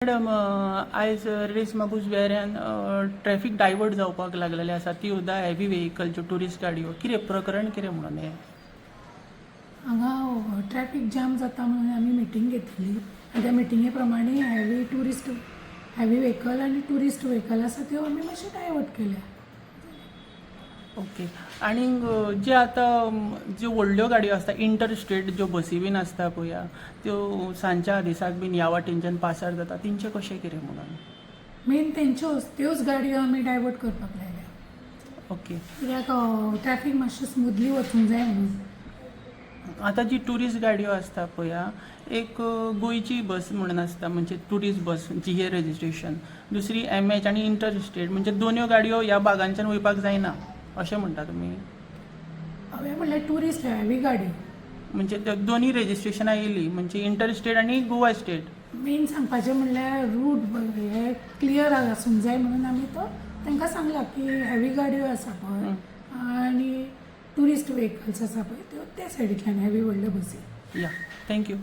Madam आयज race Magos वेऱ्यान traffic divert जावपाक लागलेले आसा ती सुद्दां हेवी व्हेकलच्यो ट्युरिस्ट गाडयो कितें प्रकरण कितें म्हणून हें हांगा ट्रॅफिक जाम जाता म्हणून आमी मिटींग घेतली आनी त्या मिटिंगे प्रमाणे हेवी व्हेकल आनी ट्युरिस्ट व्हेकल आसा त्यो आमी मातशे डायवर्ट केल्या. ओके आनीक जे आतां ज्यो व्हडल्यो गाडयो आसता इंटर स्टेट ज्यो बसी बीन आसता पळय त्यो सांजच्या दिसाक बीन ह्या वाटेनच्यान पासार जाता तेंचें कशें कितें म्हणून मेन त्योच गाडयो आमी डायवर्ट करपाक लायल्या. ओके कित्याक ट्रॅफिक मातशें स्मुथली वचूंक जाय म्हणून. आतां जी ट्युरिस्ट गाडयो आसता पळय एक गोंयची बस म्हणून आसता म्हणजे ट्युरिस्ट बस GA रजिस्ट्रेशन, दुसरी MH आनी इंटर स्टेट म्हणजे दोनूय गाडयो ह्या भागांच्यान वयपाक जायना अशें म्हणटा तुमी. हांवें म्हणल्यार ट्युरिस्ट हेवी गाडयो म्हणजे त्या दोन्ही रजिस्ट्रेशनां येयली म्हणजे इंटर स्टेट आनी गोवा स्टेट. मेन सांगपाचें म्हणल्यार रूट हे क्लियर आसूंक जाय म्हणून आमी तो तांकां सांगला की हेवी गाडयो आसा पळय आनी ट्युरिस्ट व्हेकल्स आसा पळय त्यो त्या सायडींतल्यान हेवी व्हडल्यो बसी. या थँक्यू.